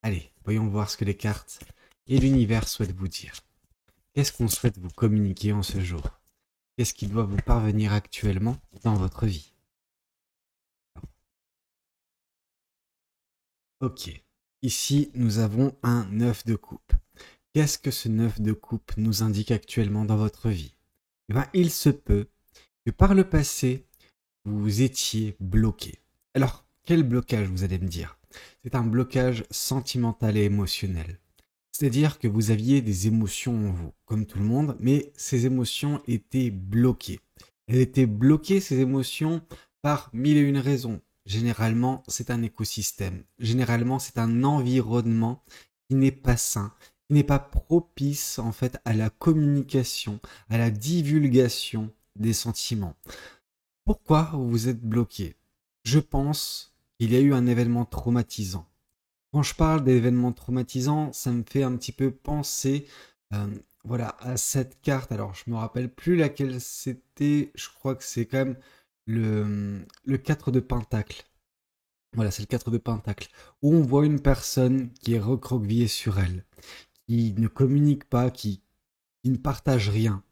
Allez, voyons voir ce que les cartes et l'univers souhaitent vous dire. Qu'est-ce qu'on souhaite vous communiquer en ce jour? Qu'est-ce qui doit vous parvenir actuellement dans votre vie? Ok, ici nous avons un 9 de coupe. Qu'est-ce que ce 9 de coupe nous indique actuellement dans votre vie? Eh bien, il se peut que par le passé, vous étiez bloqué. Alors, quel blocage vous allez me dire? C'est un blocage sentimental et émotionnel. C'est-à-dire que vous aviez des émotions en vous, comme tout le monde, mais ces émotions étaient bloquées. Elles étaient bloquées, ces émotions, par mille et une raisons. Généralement, c'est un écosystème. Généralement, c'est un environnement qui n'est pas sain, qui n'est pas propice, en fait, à la communication, à la divulgation des sentiments. Pourquoi vous vous êtes bloqué? Je pense qu'il y a eu un événement traumatisant. Quand je parle d'événements traumatisants, ça me fait un petit peu penser euh, voilà, à cette carte. Alors, je me rappelle plus laquelle c'était. Je crois que c'est quand même le 4 de Pentacle. Voilà, c'est le 4 de Pentacle. Où on voit une personne qui est recroquevillée sur elle, qui ne communique pas, qui ne partage rien.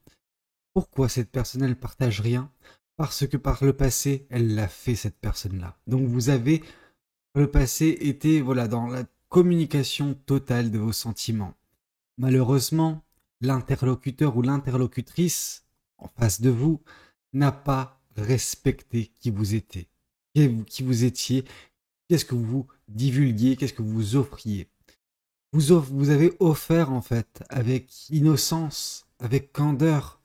Pourquoi cette personne, elle partage rien? Parce que par le passé, elle l'a fait, cette personne-là. Donc, vous avez le passé était voilà dans la communication totale de vos sentiments. Malheureusement, l'interlocuteur ou l'interlocutrice en face de vous n'a pas respecté qui vous étiez, qui vous étiez, qu'est-ce que vous divulguiez, qu'est-ce que vous offriez. Vous avez offert en fait avec innocence, avec candeur,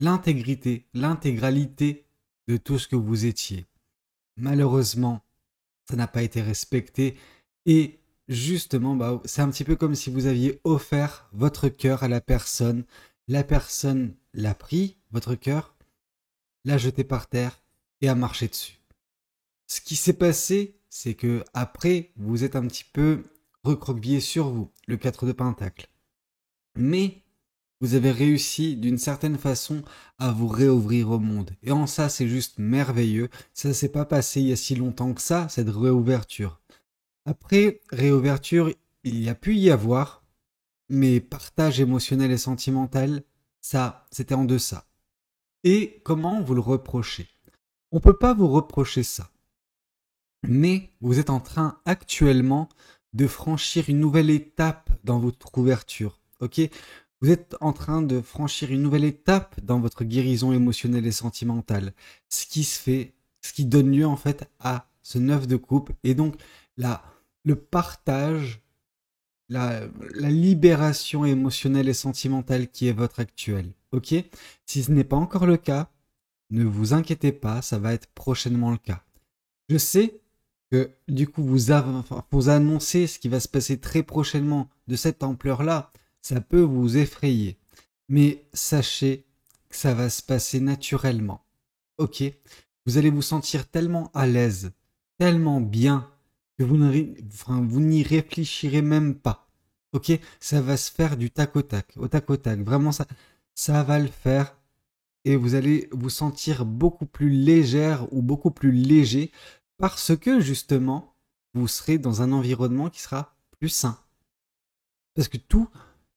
l'intégrité, l'intégralité de tout ce que vous étiez. Malheureusement, ça n'a pas été respecté et justement c'est un petit peu comme si vous aviez offert votre cœur à la personne l'a pris, votre cœur, l'a jeté par terre et a marché dessus. Ce qui s'est passé, c'est que après vous êtes un petit peu recroquevillé sur vous, le 4 de Pentacle. Mais vous avez réussi d'une certaine façon à vous réouvrir au monde. Et en ça, c'est juste merveilleux. Ça s'est pas passé il y a si longtemps que ça, cette réouverture. Après réouverture, il y a pu y avoir, mais partage émotionnel et sentimental, ça, c'était en deçà. Et comment vous le reprochez? On ne peut pas vous reprocher ça. Mais vous êtes en train actuellement de franchir une nouvelle étape dans votre ouverture. Ok? Vous êtes en train de franchir une nouvelle étape dans votre guérison émotionnelle et sentimentale. Ce qui se fait, ce qui donne lieu en fait à ce 9 de coupe et donc la, le partage, la libération émotionnelle et sentimentale qui est votre actuelle. Ok? Si ce n'est pas encore le cas, ne vous inquiétez pas, ça va être prochainement le cas. Je sais que du coup vous annoncez ce qui va se passer très prochainement de cette ampleur-là, ça peut vous effrayer. Mais sachez que ça va se passer naturellement. Ok? Vous allez vous sentir tellement à l'aise, tellement bien, que vous n'y réfléchirez même pas. Ok? Ça va se faire du tac au tac, au tac au tac. Vraiment, ça va le faire et vous allez vous sentir beaucoup plus légère ou beaucoup plus léger parce que justement, vous serez dans un environnement qui sera plus sain. Parce que tous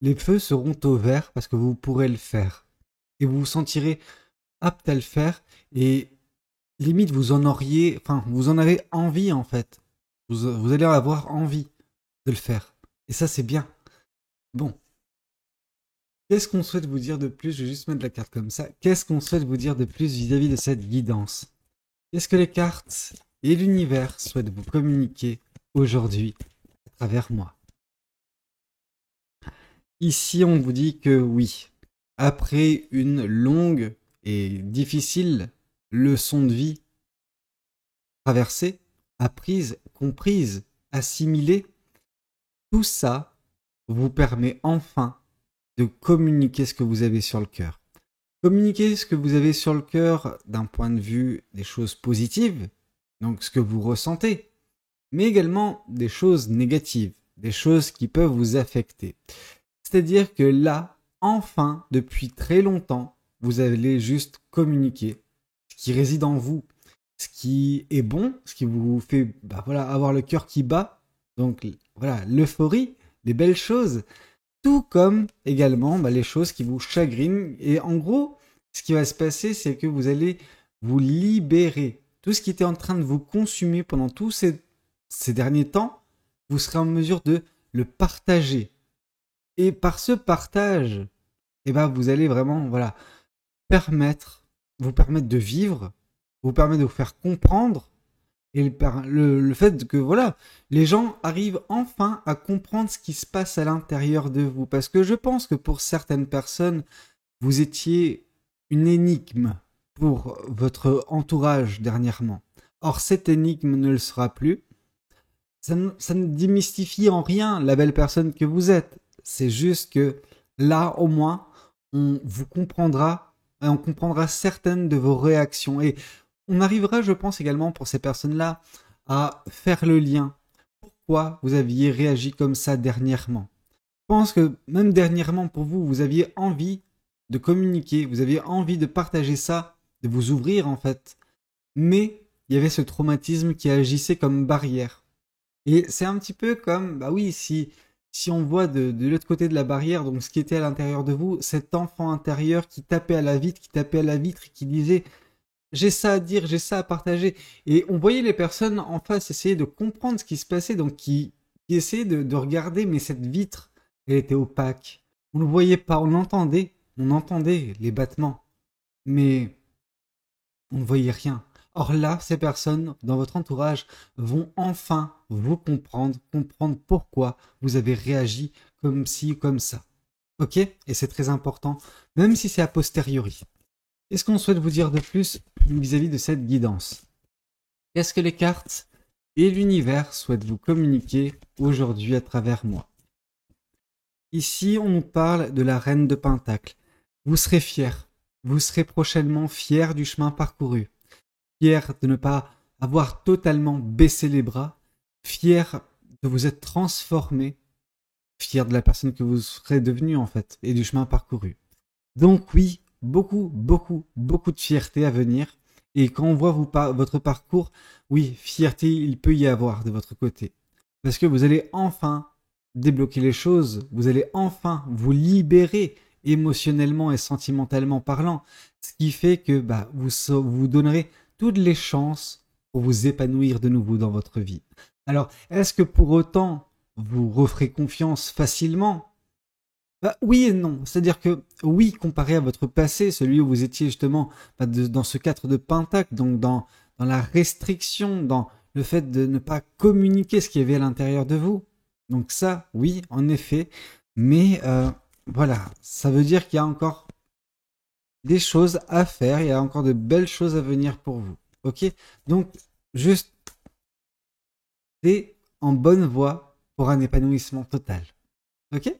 les feux seront au vert parce que vous pourrez le faire. Et vous vous sentirez apte à le faire et limite vous en avez envie en fait. Vous allez avoir envie de le faire. Et ça c'est bien. Bon. Qu'est-ce qu'on souhaite vous dire de plus? Je vais juste mettre la carte comme ça. Qu'est-ce qu'on souhaite vous dire de plus vis-à-vis de cette guidance? Qu'est-ce que les cartes et l'univers souhaitent vous communiquer aujourd'hui à travers moi? Ici, on vous dit que oui, après une longue et difficile leçon de vie traversée, apprise, comprise, assimilée, tout ça vous permet enfin de communiquer ce que vous avez sur le cœur. Communiquer ce que vous avez sur le cœur d'un point de vue des choses positives, donc ce que vous ressentez, mais également des choses négatives, des choses qui peuvent vous affecter. C'est-à-dire que là, enfin, depuis très longtemps, vous allez juste communiquer ce qui réside en vous, ce qui est bon, ce qui vous fait voilà, avoir le cœur qui bat, Donc voilà, l'euphorie, les belles choses, tout comme également les choses qui vous chagrinent. Et en gros, ce qui va se passer, c'est que vous allez vous libérer. Tout ce qui était en train de vous consumer pendant tous ces derniers temps, vous serez en mesure de le partager. Et par ce partage, vous allez vraiment permettre, vous permettre de vivre, vous permettre de vous faire comprendre. Et le fait que les gens arrivent enfin à comprendre ce qui se passe à l'intérieur de vous. Parce que je pense que pour certaines personnes, vous étiez une énigme pour votre entourage dernièrement. Or, cette énigme ne le sera plus. Ça ne démystifie en rien la belle personne que vous êtes. C'est juste que là, au moins, on vous comprendra et on comprendra certaines de vos réactions. Et on arrivera, je pense également pour ces personnes-là, à faire le lien. Pourquoi vous aviez réagi comme ça dernièrement? Je pense que même dernièrement pour vous, vous aviez envie de communiquer, vous aviez envie de partager ça, de vous ouvrir en fait. Mais il y avait ce traumatisme qui agissait comme barrière. Et c'est un petit peu comme, si on voit de l'autre côté de la barrière, donc ce qui était à l'intérieur de vous, cet enfant intérieur qui tapait à la vitre, et qui disait j'ai ça à dire, j'ai ça à partager. Et on voyait les personnes en face essayer de comprendre ce qui se passait, donc qui essayaient de regarder, mais cette vitre, elle était opaque. On ne voyait pas, on entendait les battements, mais on ne voyait rien. Or là, ces personnes dans votre entourage vont enfin vous comprendre pourquoi vous avez réagi comme ci ou comme ça. Ok? Et c'est très important, même si c'est a posteriori. Qu'est-ce qu'on souhaite vous dire de plus vis-à-vis de cette guidance? Qu'est-ce que les cartes et l'univers souhaitent vous communiquer aujourd'hui à travers moi? Ici, on nous parle de la reine de Pentacle. Vous serez fier. Vous serez prochainement fier du chemin parcouru. Fier de ne pas avoir totalement baissé les bras. Fier de vous être transformé. Fier de la personne que vous serez devenue en fait et du chemin parcouru. Donc oui, beaucoup de fierté à venir. Et quand on voit votre parcours, oui, fierté, il peut y avoir de votre côté. Parce que vous allez enfin débloquer les choses, vous allez enfin vous libérer émotionnellement et sentimentalement parlant, ce qui fait que vous donnerez toutes les chances pour vous épanouir de nouveau dans votre vie. Alors, est-ce que pour autant vous referez confiance facilement? Oui et non. C'est-à-dire que oui, comparé à votre passé, celui où vous étiez justement dans ce cadre de Pentacle, donc dans la restriction, dans le fait de ne pas communiquer ce qu'il y avait à l'intérieur de vous. Donc ça, oui, en effet. Mais ça veut dire qu'il y a encore des choses à faire, il y a encore de belles choses à venir pour vous. Ok? Donc, juste, t'es en bonne voie pour un épanouissement total. Ok?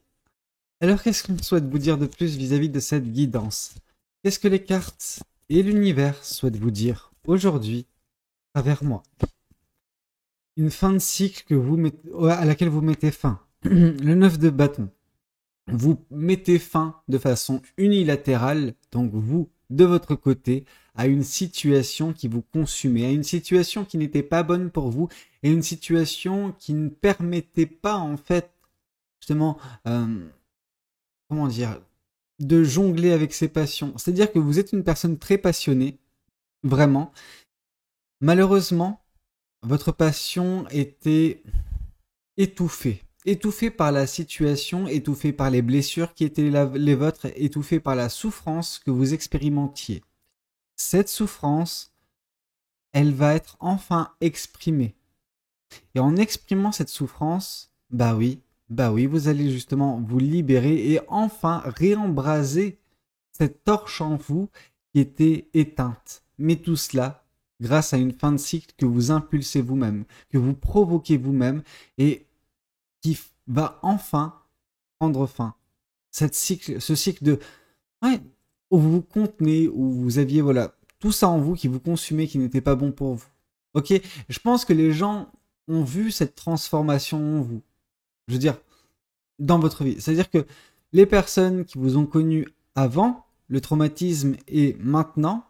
Alors, qu'est-ce qu'on souhaite vous dire de plus vis-à-vis de cette guidance? Qu'est-ce que les cartes et l'univers souhaitent vous dire aujourd'hui à travers moi? Une fin de cycle à laquelle vous mettez fin. Le 9 de bâton. Vous mettez fin de façon unilatérale, donc vous, de votre côté, à une situation qui vous consumait, à une situation qui n'était pas bonne pour vous, et une situation qui ne permettait pas, en fait, justement, de jongler avec ses passions. C'est-à-dire que vous êtes une personne très passionnée, vraiment. Malheureusement, votre passion était étouffée. Étouffée par la situation, étouffée par les blessures qui étaient les vôtres, étouffée par la souffrance que vous expérimentiez. Cette souffrance, elle va être enfin exprimée. Et en exprimant cette souffrance, vous allez justement vous libérer et enfin réembraser cette torche en vous qui était éteinte. Mais tout cela grâce à une fin de cycle que vous impulsez vous-même, que vous provoquez vous-même et qui va enfin prendre fin. Ce cycle de où vous vous contenez, où vous aviez tout ça en vous qui vous consumait, qui n'était pas bon pour vous. Ok, je pense que les gens ont vu cette transformation en vous. Je veux dire, dans votre vie. C'est-à-dire que les personnes qui vous ont connu avant le traumatisme et maintenant,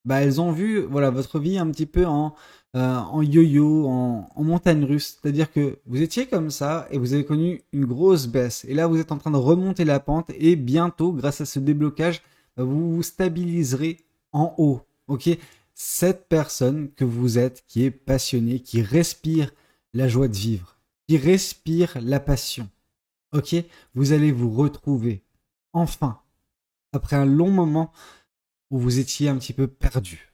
bah, elles ont vu voilà, votre vie un petit peu en yo-yo, en montagne russe. C'est-à-dire que vous étiez comme ça et vous avez connu une grosse baisse. Et là, vous êtes en train de remonter la pente et bientôt, grâce à ce déblocage, bah, vous vous stabiliserez en haut. Ok? Cette personne que vous êtes, qui est passionnée, qui respire la joie de vivre, qui respire la passion. Ok? Vous allez vous retrouver, enfin, après un long moment où vous étiez un petit peu perdu.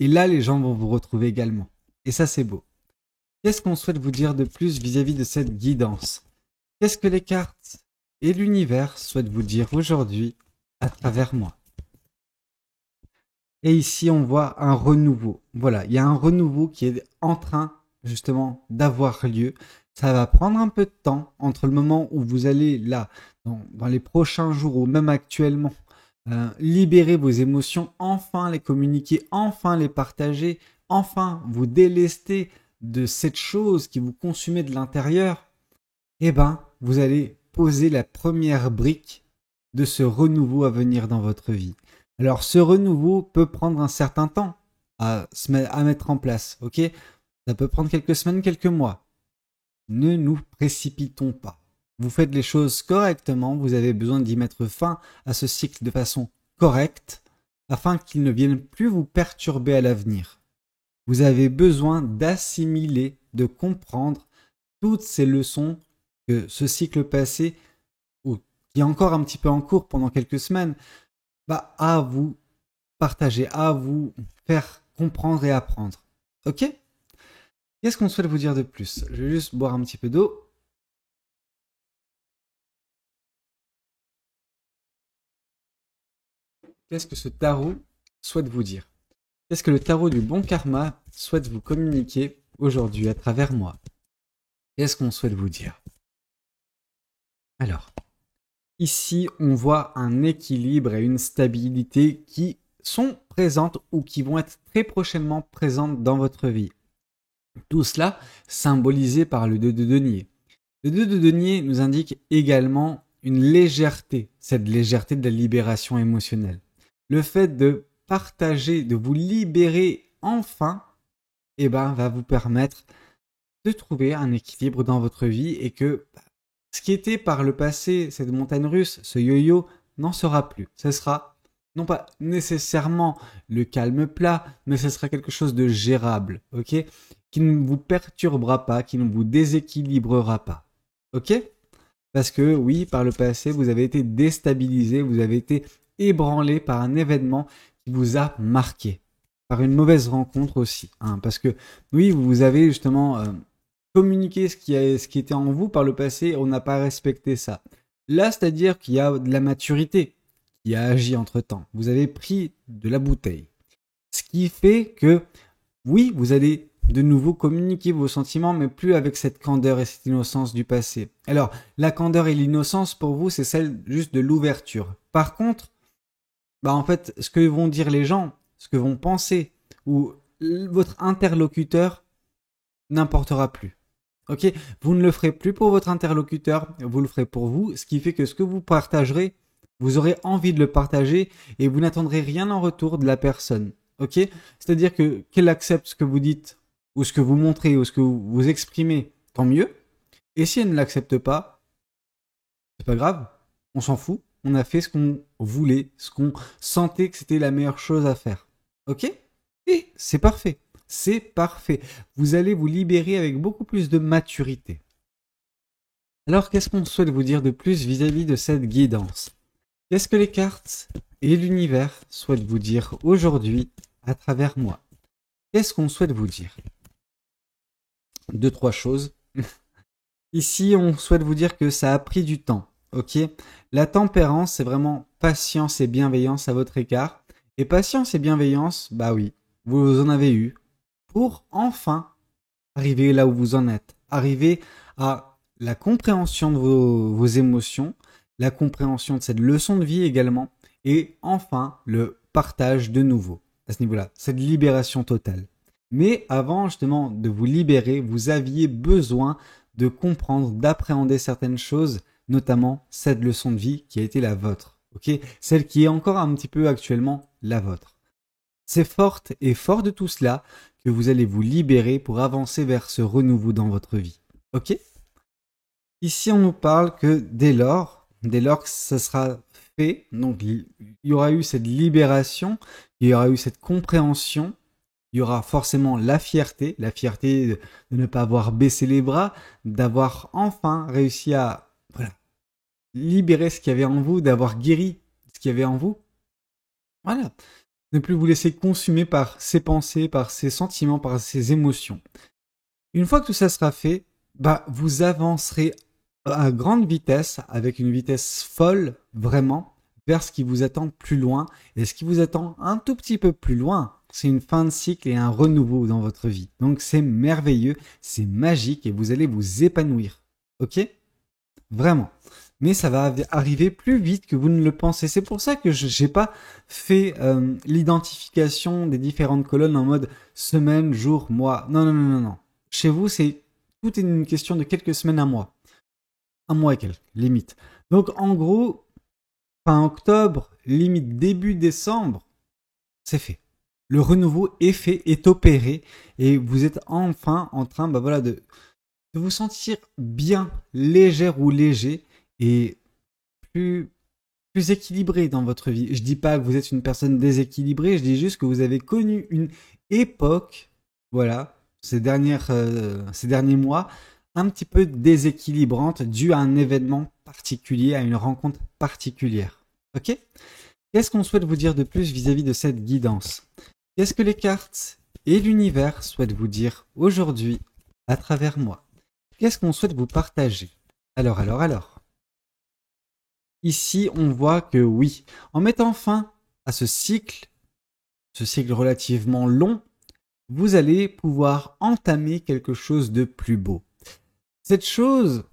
Et là, les gens vont vous retrouver également. Et ça, c'est beau. Qu'est-ce qu'on souhaite vous dire de plus vis-à-vis de cette guidance? Qu'est-ce que les cartes et l'univers souhaitent vous dire aujourd'hui à travers moi? Et ici, on voit un renouveau. Voilà, il y a un renouveau qui est en train justement d'avoir lieu. Ça va prendre un peu de temps entre le moment où vous allez là, dans les prochains jours ou même actuellement, libérer vos émotions, enfin les communiquer, enfin les partager, enfin vous délester de cette chose qui vous consumait de l'intérieur. Eh ben, vous allez poser la première brique de ce renouveau à venir dans votre vie. Alors, ce renouveau peut prendre un certain temps à mettre en place, ok? Ça peut prendre quelques semaines, quelques mois. Ne nous précipitons pas. Vous faites les choses correctement, vous avez besoin d'y mettre fin à ce cycle de façon correcte afin qu'il ne vienne plus vous perturber à l'avenir. Vous avez besoin d'assimiler, de comprendre toutes ces leçons que ce cycle passé, ou qui est encore un petit peu en cours pendant quelques semaines, à vous partager, à vous faire comprendre et apprendre. Ok? Qu'est-ce qu'on souhaite vous dire de plus? Je vais juste boire un petit peu d'eau. Qu'est-ce que ce tarot souhaite vous dire? Qu'est-ce que le tarot du bon karma souhaite vous communiquer aujourd'hui à travers moi? Qu'est-ce qu'on souhaite vous dire? Alors, ici, on voit un équilibre et une stabilité qui sont présentes ou qui vont être très prochainement présentes dans votre vie. Tout cela symbolisé par le 2 de denier. Le 2 de denier nous indique également une légèreté, cette légèreté de la libération émotionnelle. Le fait de partager, de vous libérer enfin, va vous permettre de trouver un équilibre dans votre vie et que ce qui était par le passé, cette montagne russe, ce yo-yo, n'en sera plus. Ce sera non pas nécessairement le calme plat, mais ce sera quelque chose de gérable, ok? Qui ne vous perturbera pas, qui ne vous déséquilibrera pas, ok? Parce que oui, par le passé, vous avez été déstabilisé, vous avez été ébranlé par un événement qui vous a marqué, par une mauvaise rencontre aussi, hein, parce que oui, vous avez justement communiqué ce qui était en vous par le passé, on n'a pas respecté ça. Là, c'est-à-dire qu'il y a de la maturité qui a agi entre-temps. Vous avez pris de la bouteille. Ce qui fait que, oui, vous allez de nouveau communiquer vos sentiments, mais plus avec cette candeur et cette innocence du passé. Alors, la candeur et l'innocence, pour vous, c'est celle juste de l'ouverture. Par contre, en fait, ce que vont dire les gens, ce que vont penser, ou votre interlocuteur n'importera plus. Ok? Vous ne le ferez plus pour votre interlocuteur, vous le ferez pour vous, ce qui fait que ce que vous partagerez, vous aurez envie de le partager et vous n'attendrez rien en retour de la personne. Ok? C'est-à-dire que qu'elle accepte ce que vous dites, ou ce que vous montrez, ou ce que vous exprimez, tant mieux. Et si elle ne l'accepte pas, c'est pas grave, on s'en fout. On a fait ce qu'on voulait, ce qu'on sentait que c'était la meilleure chose à faire. Ok? Et c'est parfait. C'est parfait. Vous allez vous libérer avec beaucoup plus de maturité. Alors, qu'est-ce qu'on souhaite vous dire de plus vis-à-vis de cette guidance? Qu'est-ce que les cartes et l'univers souhaitent vous dire aujourd'hui à travers moi? Qu'est-ce qu'on souhaite vous dire? 2-3 choses. Ici, on souhaite vous dire que ça a pris du temps. Ok? La tempérance, c'est vraiment patience et bienveillance à votre égard. Et patience et bienveillance, bah oui, vous en avez eu pour enfin arriver là où vous en êtes. Arriver à la compréhension de vos émotions, la compréhension de cette leçon de vie également, et enfin le partage de nouveau à ce niveau-là, cette libération totale. Mais avant justement de vous libérer, vous aviez besoin de comprendre, d'appréhender certaines choses, notamment cette leçon de vie qui a été la vôtre, ok? Celle qui est encore un petit peu actuellement la vôtre. C'est fort et fort de tout cela que vous allez vous libérer pour avancer vers ce renouveau dans votre vie. Ok? Ici, on nous parle que dès lors que ça sera fait, donc il y aura eu cette libération, il y aura eu cette compréhension, il y aura forcément la fierté de ne pas avoir baissé les bras, d'avoir enfin réussi à voilà, libérer ce qu'il y avait en vous, d'avoir guéri ce qu'il y avait en vous. Voilà. Ne plus vous laisser consumer par ses pensées, par ses sentiments, par ses émotions. Une fois que tout ça sera fait, bah, vous avancerez à grande vitesse, avec une vitesse folle, vraiment, vers ce qui vous attend plus loin. Et ce qui vous attend un tout petit peu plus loin, c'est une fin de cycle et un renouveau dans votre vie. Donc c'est merveilleux, c'est magique et vous allez vous épanouir. Ok? Vraiment. Mais ça va arriver plus vite que vous ne le pensez. C'est pour ça que je n'ai pas fait l'identification des différentes colonnes en mode semaine, jour, mois. Non, non, non, non, non. Chez vous, c'est tout est une question de quelques semaines, un mois. Un mois et quelques, limite. Donc en gros, fin octobre, limite début décembre, c'est fait. Le renouveau est fait, est opéré, et vous êtes enfin en train bah voilà, de vous sentir bien, légère ou léger, et plus, plus équilibré dans votre vie. Je dis pas que vous êtes une personne déséquilibrée, je dis juste que vous avez connu une époque, voilà, ces derniers mois, un petit peu déséquilibrante due à un événement particulier, à une rencontre particulière. Ok? Qu'est-ce qu'on souhaite vous dire de plus vis-à-vis de cette guidance? Qu'est-ce que les cartes et l'univers souhaitent vous dire aujourd'hui à travers moi? Qu'est-ce qu'on souhaite vous partager? Alors. Ici, on voit que oui, en mettant fin à ce cycle relativement long, vous allez pouvoir entamer quelque chose de plus beau. Cette chose,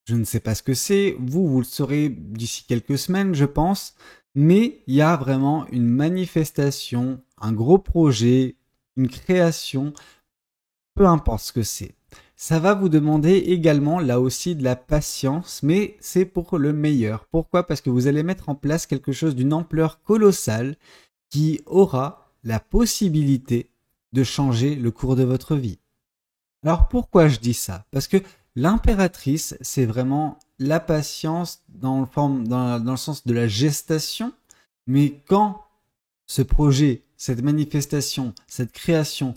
je ne sais pas ce que c'est, vous le saurez d'ici quelques semaines, je pense, mais il y a vraiment une manifestation, un gros projet, une création, peu importe ce que c'est. Ça va vous demander également, là aussi, de la patience, mais c'est pour le meilleur. Pourquoi? Parce que vous allez mettre en place quelque chose d'une ampleur colossale qui aura la possibilité de changer le cours de votre vie. Alors pourquoi je dis ça? Parce que l'impératrice, c'est vraiment la patience dans le sens de la gestation, mais quand ce projet, cette manifestation, cette création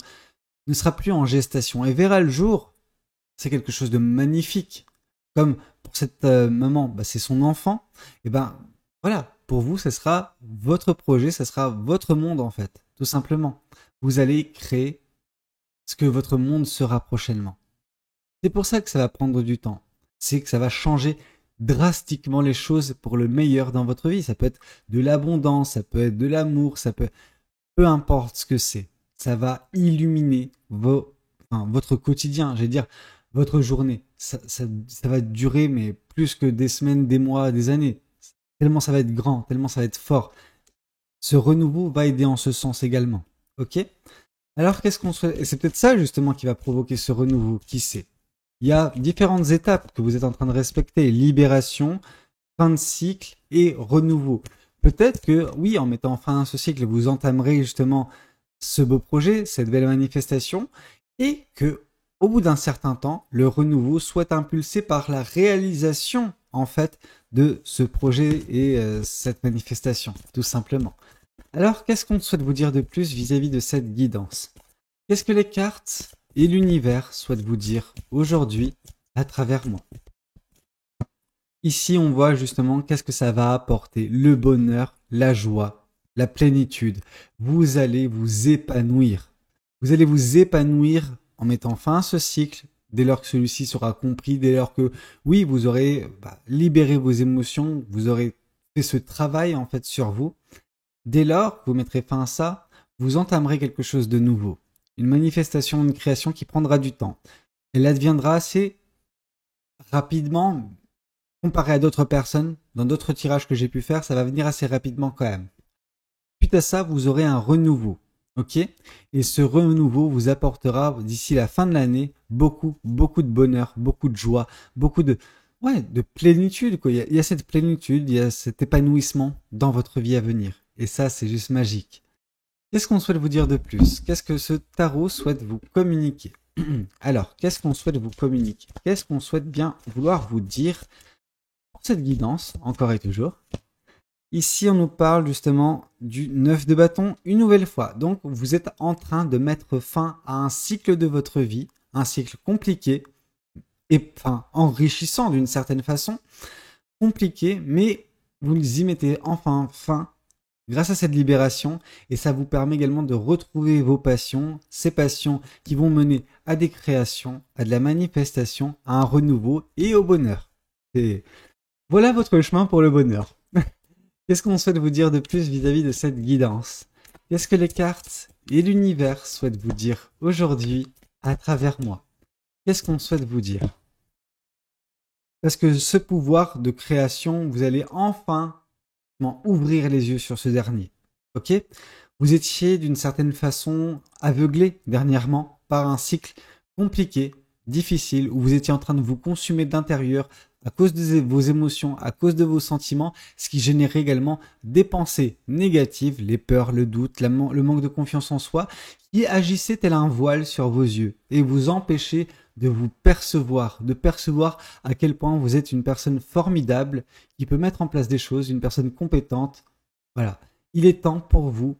ne sera plus en gestation et verra le jour, c'est quelque chose de magnifique. Comme pour cette maman, bah, c'est son enfant, et ben voilà, pour vous, ce sera votre projet, ce sera votre monde en fait, tout simplement. Vous allez créer ce que votre monde sera prochainement. C'est pour ça que ça va prendre du temps. C'est que ça va changer drastiquement les choses pour le meilleur dans votre vie. Ça peut être de l'abondance, ça peut être de l'amour, peu importe ce que c'est. Ça va illuminer votre quotidien, j'allais dire votre journée. Ça va durer, mais plus que des semaines, des mois, des années. Tellement ça va être grand, tellement ça va être fort. Ce renouveau va aider en ce sens également. Ok? Alors qu'est-ce qu'on souhaite? Et c'est peut-être ça justement qui va provoquer ce renouveau, qui sait? Il y a différentes étapes que vous êtes en train de respecter. Libération, fin de cycle et renouveau. Peut-être que, oui, en mettant fin à ce cycle, vous entamerez justement ce beau projet, cette belle manifestation, et que, au bout d'un certain temps, le renouveau soit impulsé par la réalisation, en fait, de ce projet et cette manifestation, tout simplement. Alors, qu'est-ce qu'on souhaite vous dire de plus vis-à-vis de cette guidance? Qu'est-ce que les cartes et l'univers souhaitent vous dire aujourd'hui à travers moi? Ici, on voit justement qu'est-ce que ça va apporter. Le bonheur, la joie, la plénitude. Vous allez vous épanouir. Vous allez vous épanouir en mettant fin à ce cycle, dès lors que celui-ci sera compris, dès lors que, oui, vous aurez libéré vos émotions, vous aurez fait ce travail en fait sur vous. Dès lors que vous mettrez fin à ça, vous entamerez quelque chose de nouveau. Une manifestation, une création qui prendra du temps. Elle adviendra assez rapidement, comparé à d'autres personnes, dans d'autres tirages que j'ai pu faire, ça va venir assez rapidement quand même. Suite à ça, vous aurez un renouveau. Ok? Et ce renouveau vous apportera d'ici la fin de l'année beaucoup de bonheur, beaucoup de joie, beaucoup de plénitude, quoi. Il y a cette plénitude, il y a cet épanouissement dans votre vie à venir. Et ça, c'est juste magique. Qu'est-ce qu'on souhaite vous dire de plus? Qu'est-ce que ce tarot souhaite vous communiquer? Alors, qu'est-ce qu'on souhaite vous communiquer? Qu'est-ce qu'on souhaite bien vouloir vous dire pour cette guidance, encore et toujours? Ici, on nous parle justement du 9 de bâton une nouvelle fois. Donc, vous êtes en train de mettre fin à un cycle de votre vie, un cycle compliqué, et enfin enrichissant d'une certaine façon, compliqué, mais vous y mettez enfin fin grâce à cette libération, et ça vous permet également de retrouver vos passions, ces passions qui vont mener à des créations, à de la manifestation, à un renouveau et au bonheur. Et voilà votre chemin pour le bonheur. Qu'est-ce qu'on souhaite vous dire de plus vis-à-vis de cette guidance? Qu'est-ce que les cartes et l'univers souhaitent vous dire aujourd'hui à travers moi? Qu'est-ce qu'on souhaite vous dire? Parce que ce pouvoir de création, vous allez enfin ouvrir les yeux sur ce dernier. Ok? Vous étiez d'une certaine façon aveuglé dernièrement par un cycle compliqué, difficile, où vous étiez en train de vous consumer d'intérieur à cause de vos émotions, à cause de vos sentiments, ce qui générait également des pensées négatives, les peurs, le doute, le manque de confiance en soi, qui agissaient tel un voile sur vos yeux et vous empêchaient de vous percevoir, de percevoir à quel point vous êtes une personne formidable qui peut mettre en place des choses, une personne compétente. Voilà. Il est temps pour vous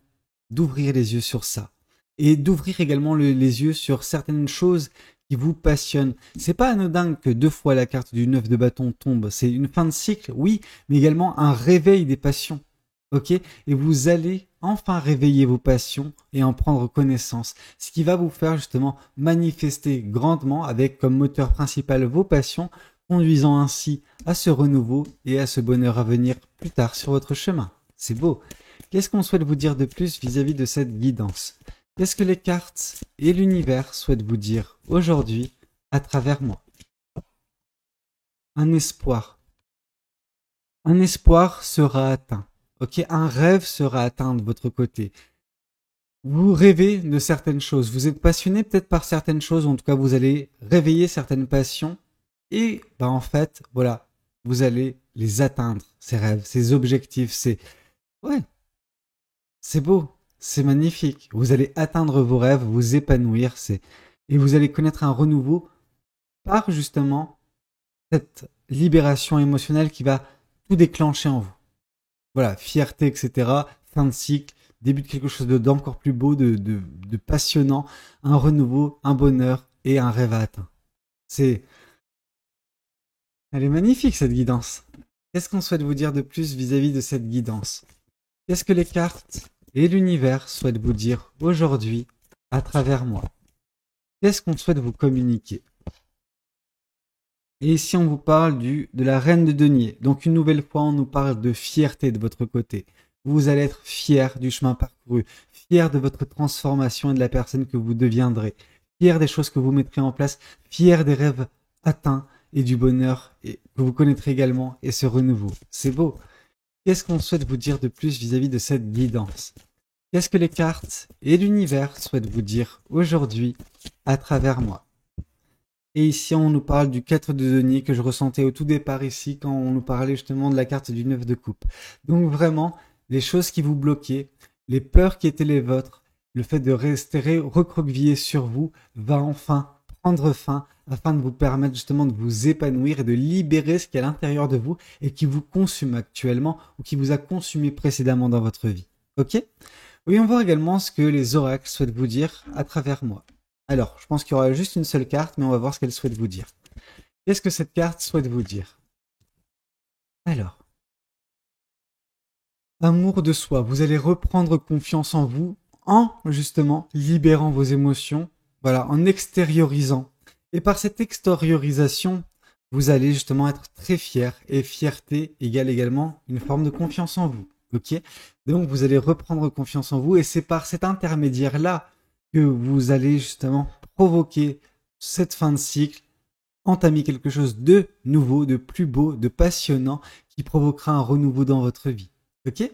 d'ouvrir les yeux sur ça et d'ouvrir également les yeux sur certaines choses qui vous passionnent. C'est pas anodin que 2 fois la carte du 9 de bâton tombe. C'est une fin de cycle, oui, mais également un réveil des passions. Ok? Et vous allez enfin réveiller vos passions et en prendre connaissance. Ce qui va vous faire justement manifester grandement avec comme moteur principal vos passions, conduisant ainsi à ce renouveau et à ce bonheur à venir plus tard sur votre chemin. C'est beau. Qu'est-ce qu'on souhaite vous dire de plus vis-à-vis de cette guidance? Qu'est-ce que les cartes et l'univers souhaitent vous dire aujourd'hui à travers moi? Un espoir. Un espoir sera atteint. Ok, un rêve sera atteint de votre côté. Vous rêvez de certaines choses. Vous êtes passionné peut-être par certaines choses. En tout cas, vous allez réveiller certaines passions. Et en fait, voilà, vous allez les atteindre, ces rêves, ces objectifs. Ouais, c'est beau. C'est magnifique. Vous allez atteindre vos rêves, vous épanouir. Et vous allez connaître un renouveau par justement cette libération émotionnelle qui va tout déclencher en vous. Voilà, fierté, etc. Fin de cycle, début de quelque chose d'encore plus beau, de passionnant, un renouveau, un bonheur et un rêve à atteindre. Elle est magnifique cette guidance. Qu'est-ce qu'on souhaite vous dire de plus vis-à-vis de cette guidance? Qu'est-ce que les cartes et l'univers souhaitent vous dire aujourd'hui à travers moi? Qu'est-ce qu'on souhaite vous communiquer? Et ici, on vous parle de la reine de denier. Donc, une nouvelle fois, on nous parle de fierté de votre côté. Vous allez être fier du chemin parcouru, fier de votre transformation et de la personne que vous deviendrez, fier des choses que vous mettrez en place, fier des rêves atteints et du bonheur que vous connaîtrez également et ce renouveau. C'est beau. Qu'est-ce qu'on souhaite vous dire de plus vis-à-vis de cette guidance? Qu'est-ce que les cartes et l'univers souhaitent vous dire aujourd'hui à travers moi? Et ici, on nous parle du 4 de denier que je ressentais au tout départ ici quand on nous parlait justement de la carte du 9 de coupe. Donc vraiment, les choses qui vous bloquaient, les peurs qui étaient les vôtres, le fait de rester recroquevillé sur vous va enfin prendre fin afin de vous permettre justement de vous épanouir et de libérer ce qui est à l'intérieur de vous et qui vous consume actuellement ou qui vous a consumé précédemment dans votre vie. Ok? Voyons voir également ce que les oracles souhaitent vous dire à travers moi. Alors, je pense qu'il y aura juste une seule carte, mais on va voir ce qu'elle souhaite vous dire. Qu'est-ce que cette carte souhaite vous dire? Alors, amour de soi. Vous allez reprendre confiance en vous en, justement, libérant vos émotions, voilà, en extériorisant. Et par cette extériorisation, vous allez justement être très fier. Et fierté égale également une forme de confiance en vous. Ok? Donc, vous allez reprendre confiance en vous. Et c'est par cet intermédiaire-là que vous allez justement provoquer cette fin de cycle, entamer quelque chose de nouveau, de plus beau, de passionnant, qui provoquera un renouveau dans votre vie. Ok?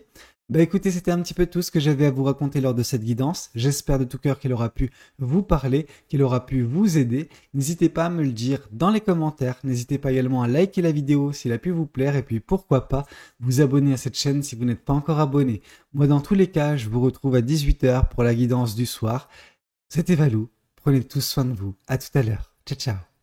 Bah écoutez, c'était un petit peu tout ce que j'avais à vous raconter lors de cette guidance. J'espère de tout cœur qu'il aura pu vous parler, qu'il aura pu vous aider. N'hésitez pas à me le dire dans les commentaires. N'hésitez pas également à liker la vidéo s'il a pu vous plaire. Et puis pourquoi pas vous abonner à cette chaîne si vous n'êtes pas encore abonné. Moi dans tous les cas, je vous retrouve à 18 h pour la guidance du soir. C'était Valou. Prenez tous soin de vous. À tout à l'heure. Ciao ciao.